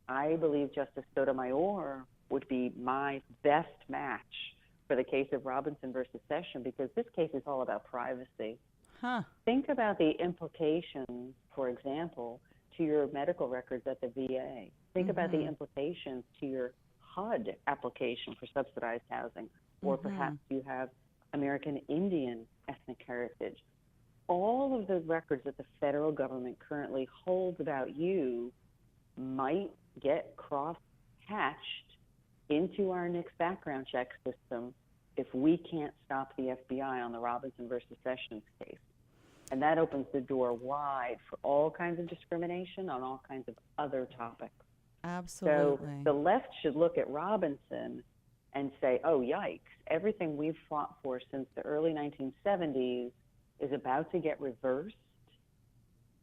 I believe Justice Sotomayor would be my best match for the case of Robinson versus Sessions, because this case is all about privacy. Think about the implications, for example, to your medical records at the VA. Think about the implications to your HUD application for subsidized housing, or perhaps you have American Indian ethnic heritage. All of the records that the federal government currently holds about you might get cross-hatched into our NICS background check system if we can't stop the FBI on the Robinson versus Sessions case. And that opens the door wide for all kinds of discrimination on all kinds of other topics. Absolutely. So the left should look at Robinson and say, oh, yikes, everything we've fought for since the early 1970s is about to get reversed.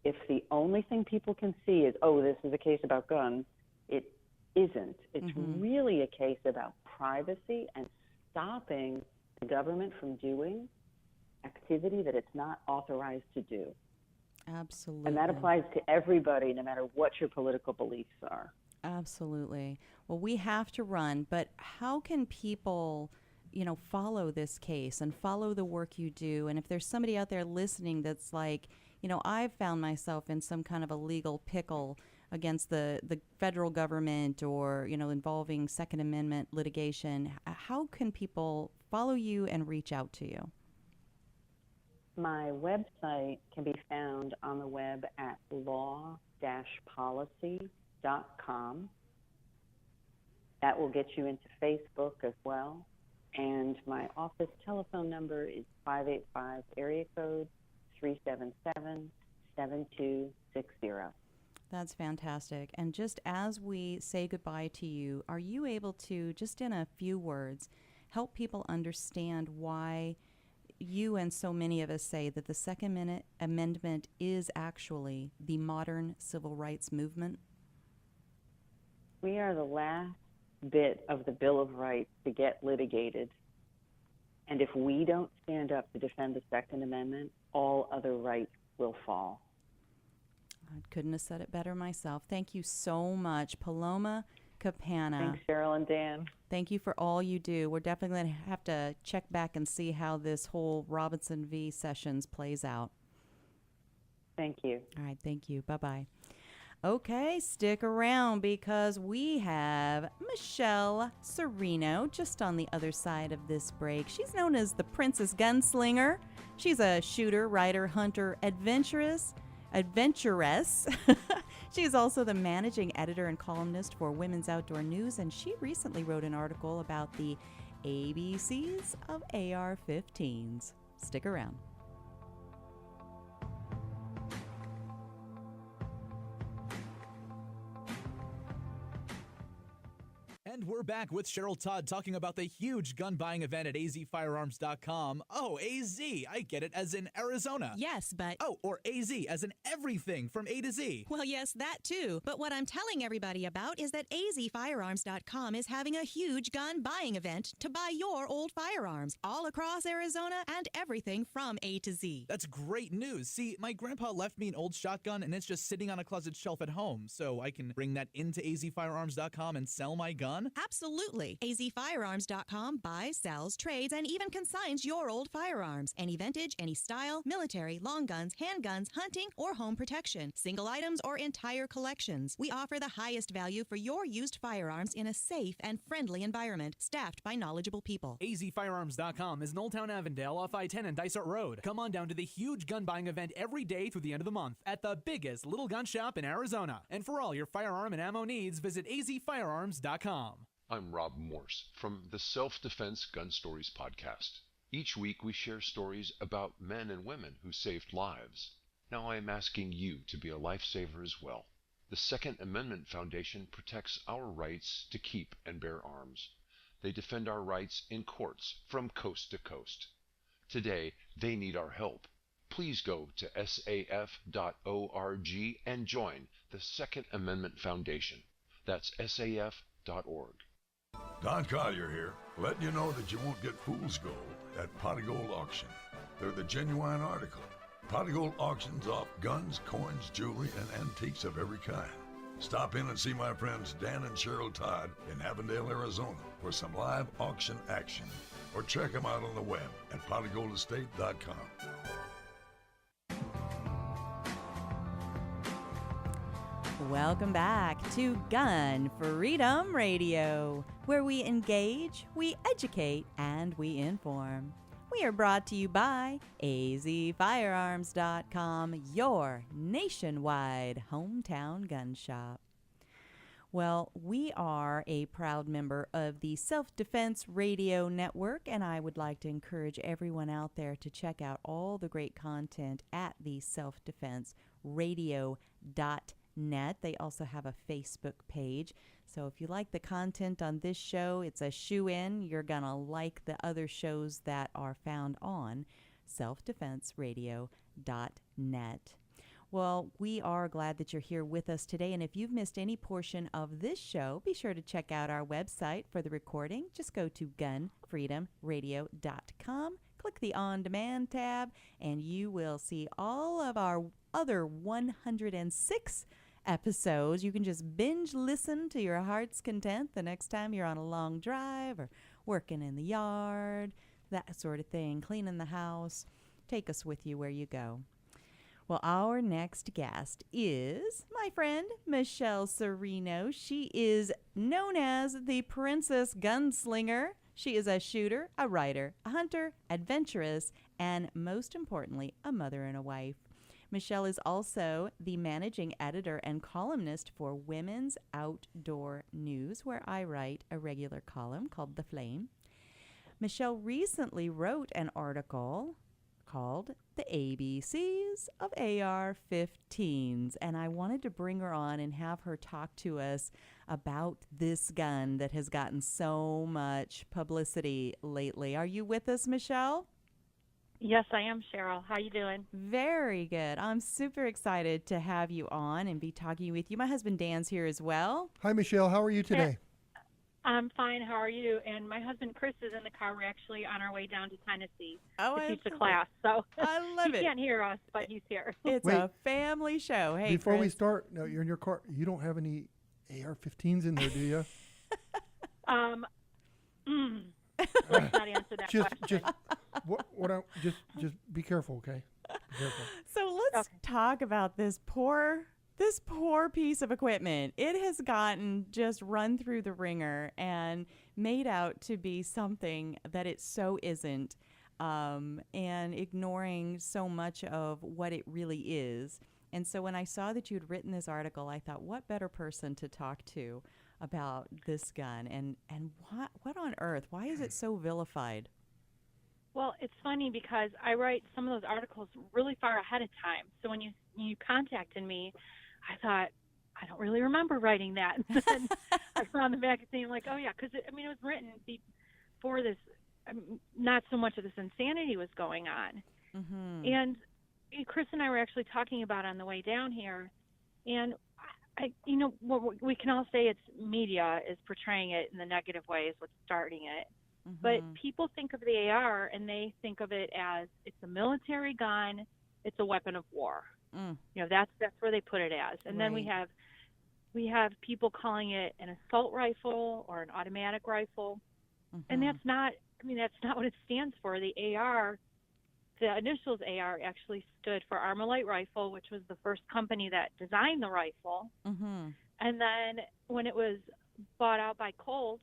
If the only thing people can see is, oh, this is a case about guns, it isn't. It's really a case about privacy and stopping the government from doing activity that it's not authorized to do. Absolutely. And that applies to everybody, no matter what your political beliefs are. Absolutely. Well, we have to run, but how can people, follow this case and follow the work you do? And if there's somebody out there listening that's like, I've found myself in some kind of a legal pickle against the federal government or, involving Second Amendment litigation, how can people follow you and reach out to you? My website can be found on the web at law-policy.com. That will get you into Facebook as well. And my office telephone number is 585 area code 377-7260. That's fantastic. And just as we say goodbye to you, are you able to, just in a few words, help people understand why you and so many of us say that the Second Amendment is actually the modern civil rights movement? We are the last bit of the Bill of Rights to get litigated. And if we don't stand up to defend the Second Amendment, all other rights will fall. I couldn't have said it better myself. Thank you so much, Paloma Capanna. Thanks, Cheryl and Dan. Thank you for all you do. We're definitely going to have to check back and see how this whole Robinson v. Sessions plays out. Thank you. All right, thank you. Bye-bye. Okay, stick around because we have Michelle Serino just on the other side of this break. She's known as the Princess Gunslinger. She's a shooter, writer, hunter, adventuress. She is also the managing editor and columnist for Women's Outdoor News, and she recently wrote an article about the ABCs of AR-15s. Stick around. And we're back with Cheryl Todd talking about the huge gun buying event at azfirearms.com. Oh, AZ, I get it, as in Arizona. Yes, but... Oh, or AZ, as in everything from A to Z. Well, yes, that too. But what I'm telling everybody about is that azfirearms.com is having a huge gun buying event to buy your old firearms all across Arizona and everything from A to Z. That's great news. See, my grandpa left me an old shotgun and it's just sitting on a closet shelf at home, so I can bring that into azfirearms.com and sell my gun? Absolutely. azfirearms.com buys, sells, trades, and even consigns your old firearms. Any vintage, any style, military, long guns, handguns, hunting, or home protection. Single items or entire collections. We offer the highest value for your used firearms in a safe and friendly environment, staffed by knowledgeable people. azfirearms.com is in Old Town Avondale off I-10 and Dysart Road. Come on down to the huge gun buying event every day through the end of the month at the biggest little gun shop in Arizona. And for all your firearm and ammo needs, visit azfirearms.com. I'm Rob Morse from the Self-Defense Gun Stories podcast. Each week we share stories about men and women who saved lives. Now I am asking you to be a lifesaver as well. The Second Amendment Foundation protects our rights to keep and bear arms. They defend our rights in courts from coast to coast. Today, they need our help. Please go to saf.org and join the Second Amendment Foundation. That's saf.org. Don Collier here, letting you know that you won't get fool's gold at Pot of Gold Auction. They're the genuine article. Pot of Gold auctions off guns, coins, jewelry, and antiques of every kind. Stop in and see my friends Dan and Cheryl Todd in Avondale, Arizona for some live auction action. Or check them out on the web at potofgoldestate.com. Welcome back to Gun Freedom Radio, where we engage, we educate, and we inform. We are brought to you by azfirearms.com, your nationwide hometown gun shop. Well, we are a proud member of the Self-Defense Radio Network, and I would like to encourage everyone out there to check out all the great content at the selfdefenseradio.net. They also have a Facebook page. So if you like the content on this show, it's a shoe-in. You're going to like the other shows that are found on selfdefenseradio.net. Well, we are glad that you're here with us today. And if you've missed any portion of this show, be sure to check out our website for the recording. Just go to gunfreedomradio.com. click the On Demand tab, and you will see all of our other 106 episodes. You can just binge listen to your heart's content the next time you're on a long drive or working in the yard, that sort of thing, cleaning the house. Take us with you where you go. Well, our next guest is my friend, Michelle Serino. She is known as the Princess Gunslinger. She is a shooter, a writer, a hunter, adventurous, and most importantly, a mother and a wife. Michelle is also the managing editor and columnist for Women's Outdoor News, where I write a regular column called The Flame. Michelle recently wrote an article called The ABCs of AR-15s, and I wanted to bring her on and have her talk to us about this gun that has gotten so much publicity lately. Are you with us, Michelle? Yes, I am, Cheryl. How you doing? Very good. I'm super excited to have you on and be talking with you. My husband Dan's here as well. Hi, Michelle. How are you today? I'm fine. How are you? And my husband Chris is in the car. We're actually on our way down to Tennessee to teach a class. So I love it. He can't hear us, but he's here. It's a family show. Hey, before we Chris. start, no, you're in your car. You don't have any AR-15s in there, do you? Let's not answer that question. Just be careful, okay? Be careful. So let's talk about this poor piece of equipment. It has gotten just run through the ringer and made out to be something that it so isn't, and ignoring so much of what it really is. And so when I saw that you'd written this article, I thought, what better person to talk to about this gun, and what on earth? Why is it so vilified? Well, it's funny because I write some of those articles really far ahead of time. So when you contacted me, I thought, I don't really remember writing that. And then I found the magazine, like, oh yeah, because it was written before this. Not so much of this insanity was going on. Mm-hmm. And Chris and I were actually talking about it on the way down here, and what we can all say it's media is portraying it in the negative way is what's starting it. Mm-hmm. But people think of the AR and they think of it as it's a military gun, it's a weapon of war. That's where they put it as. And then we have people calling it an assault rifle or an automatic rifle. Mm-hmm. And that's not what it stands for. The AR, the initials AR actually stood for Armalite Rifle, which was the first company that designed the rifle. Mm-hmm. And then when it was bought out by Colts,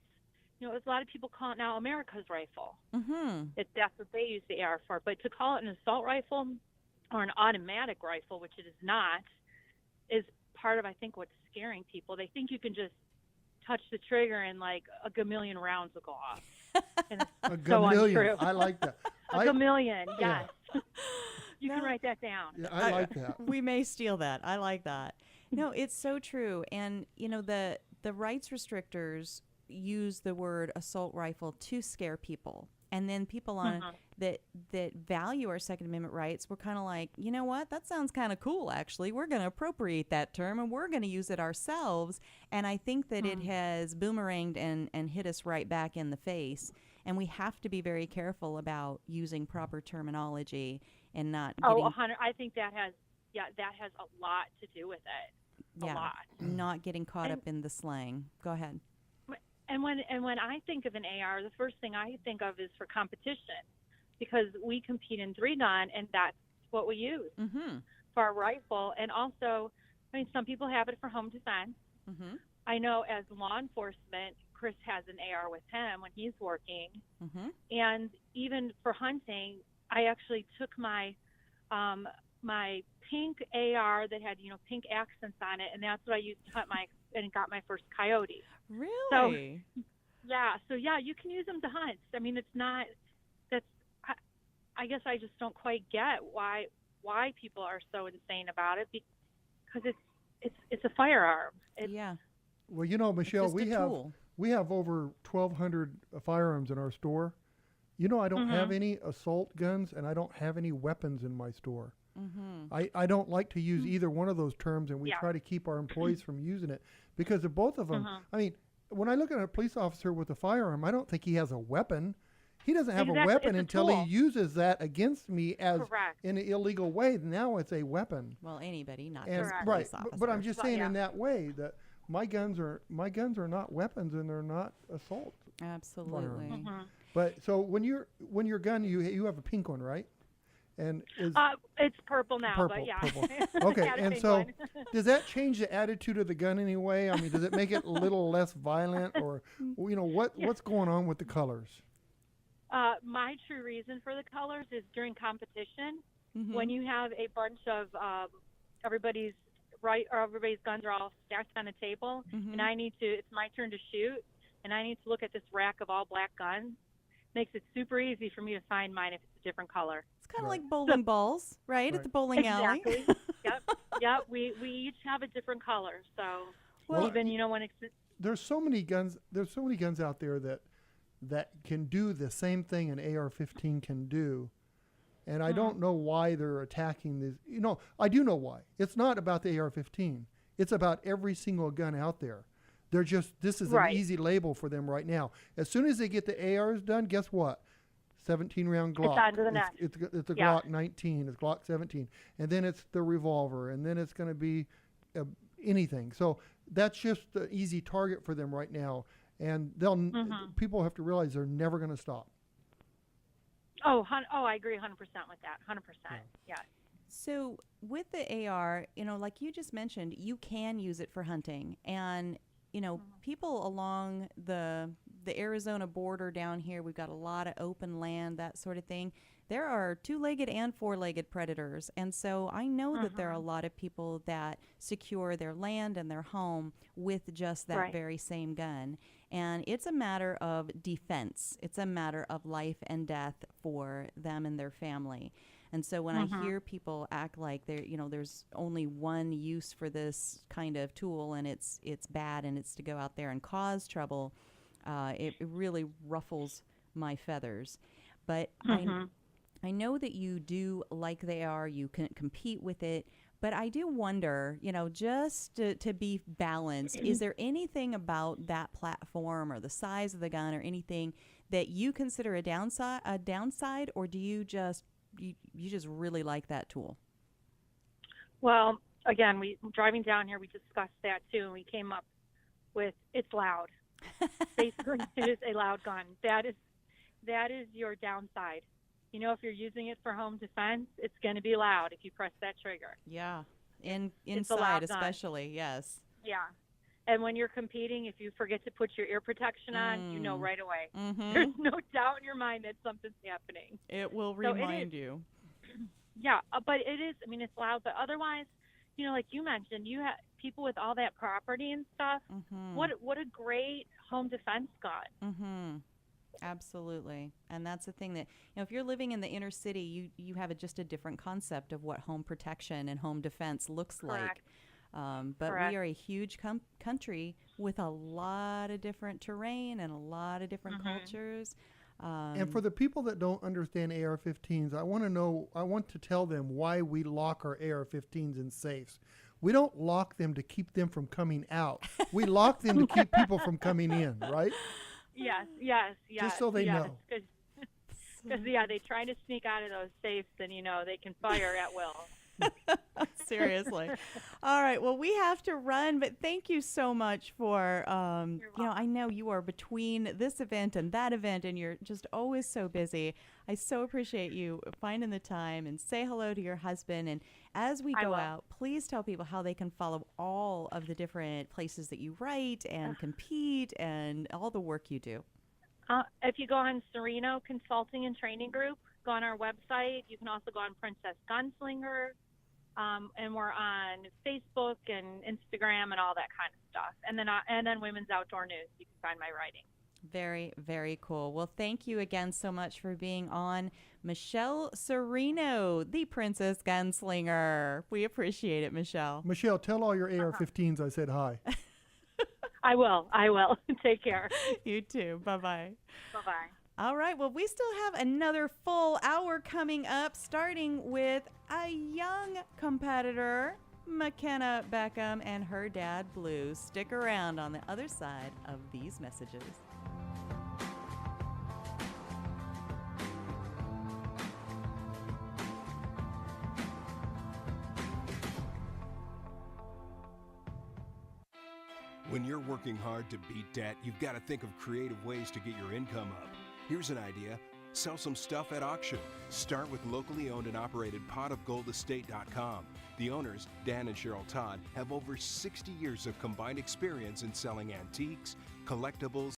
there's a lot of people call it now America's rifle. Mm-hmm. That's what they use the AR for. But to call it an assault rifle or an automatic rifle, which it is not, is part of, I think, what's scaring people. They think you can just touch the trigger and like a gamillion rounds will go off. And it's A so gamillion. untrue. I like that. A gamillion, Yeah. yes. You can write that down. Yeah, I like that. We may steal that. I like that. No, it's so true. And, the rights restrictors use the word assault rifle to scare people. And then people on that value our Second Amendment rights were kind of like, you know what? That sounds kind of cool, actually. We're going to appropriate that term and we're going to use it ourselves. And I think that it has boomeranged and hit us right back in the face. And we have to be very careful about using proper terminology and not getting... 100. I think that has a lot to do with it. A lot. Not getting caught up in the slang. Go ahead. And when I think of an AR, the first thing I think of is for competition, because we compete in 3-gun, and that's what we use for our rifle. And also, some people have it for home defense. Mm-hmm. I know as law enforcement, Chris has an AR with him when he's working. Mm-hmm. And even for hunting, I actually took my my pink AR that had pink accents on it, and that's what I used to hunt and got my first coyote. Really? So you can use them to hunt. It's not. I guess I just don't quite get why people are so insane about it, because it's a firearm. Well, Michelle, we have over 1,200 firearms in our store. I don't have any assault guns, and I don't have any weapons in my store. Mm-hmm. I don't like to use either one of those terms, and we try to keep our employees from using it because of both of them. When I look at a police officer with a firearm, I don't think he has a weapon. He doesn't have a Exactly. weapon It's a until tool. he uses that against me as Correct. in an illegal way. Now it's a weapon. Well, anybody, not And just Correct. police right, officers. but I'm just saying yeah. in that way that my guns are not weapons and they're not assault. Absolutely. Mm-hmm. But so when your gun you have a pink one, right? And is It's purple now, purple, but yeah. purple. Okay, Had a and pink so one. does that change the attitude of the gun in any way? I mean, does it make it a little less violent, or what's going on with the colors? My true reason for the colors is during competition, Mm-hmm. when you have a bunch of everybody's guns are all stacked on a table, Mm-hmm. and it's my turn to shoot, and I need to look at this rack of all black guns. Makes it super easy for me to find mine if it's a different color. It's kind of like bowling balls, right? At the bowling alley. Exactly. Yep. We each have a different color, so Well, even when it's there's so many guns out there that can do the same thing an AR-15 can do, and I don't know why they're attacking these. I do know why. It's not about the AR-15. It's about every single gun out there. This is Right. an easy label for them right now. As soon as they get the ARs done, guess what? 17-round Glock. It's on to the next. It's a Yeah. Glock 19. It's Glock 17. And then it's the revolver. And then it's going to be anything. So that's just the easy target for them right now. And people have to realize they're never going to stop. I agree 100% with that. 100%. Yeah. So with the AR, like you just mentioned, you can use it for hunting. And, people along the Arizona border down here, we've got a lot of open land, that sort of thing. There are two-legged and four-legged predators. And so I know that there are a lot of people that secure their land and their home with just that very same gun. And it's a matter of defense. It's a matter of life and death for them and their family. And so when I hear people act like there's only one use for this kind of tool and it's bad and it's to go out there and cause trouble, it really ruffles my feathers. But I know that you do like they are. You can compete with it. But I do wonder, just to be balanced, is there anything about that platform or the size of the gun or anything that you consider a downside, or do you just really like that tool? Well, again, driving down here, we discussed that too, and we came up with it's loud. Basically, it is a loud gun. That is your downside. If you're using it for home defense, it's going to be loud if you press that trigger. Yeah, inside especially, yes. Yeah. And when you're competing, if you forget to put your ear protection on, you know right away. Mm-hmm. There's no doubt in your mind that something's happening. It will remind you. Yeah, but it is, it's loud. But otherwise, like you mentioned, you have people with all that property and stuff. What a great home defense gun. Absolutely. And that's the thing that, if you're living in the inner city, you have just a different concept of what home protection and home defense looks like. But we are a huge country with a lot of different terrain and a lot of different cultures. And for the people that don't understand AR-15s, I want to tell them why we lock our AR-15s in safes. We don't lock them to keep them from coming out. We lock them to keep people from coming in, right? Yes. Just so they know. Because, they try to sneak out of those safes and, they can fire at will. Seriously. All right. Well, we have to run, but thank you so much for, I know you are between this event and that event, and you're just always so busy. I so appreciate you finding the time, and say hello to your husband. And as we go out, please tell people how they can follow all of the different places that you write and compete and all the work you do. If you go on Sereno Consulting and Training Group, go on our website. You can also go on Princess Gunslinger. And we're on Facebook and Instagram and all that kind of stuff. And then Women's Outdoor News. You can find my writing. Very, very cool. Well, thank you again so much for being on. Michelle Sereno, the Princess Gunslinger. We appreciate it, Michelle. Michelle, tell all your AR-15s I said hi. I will. Take care. You too. Bye-bye. Bye-bye. All right. Well, we still have another full hour coming up, starting with a young competitor, McKenna Beckham, and her dad, Blue. Stick around on the other side of these messages. When you're working hard to beat debt, you've got to think of creative ways to get your income up. Here's an idea. Sell some stuff at auction. Start with locally owned and operated potofgoldestate.com. The owners, Dan and Cheryl Todd, have over 60 years of combined experience in selling antiques, collectibles,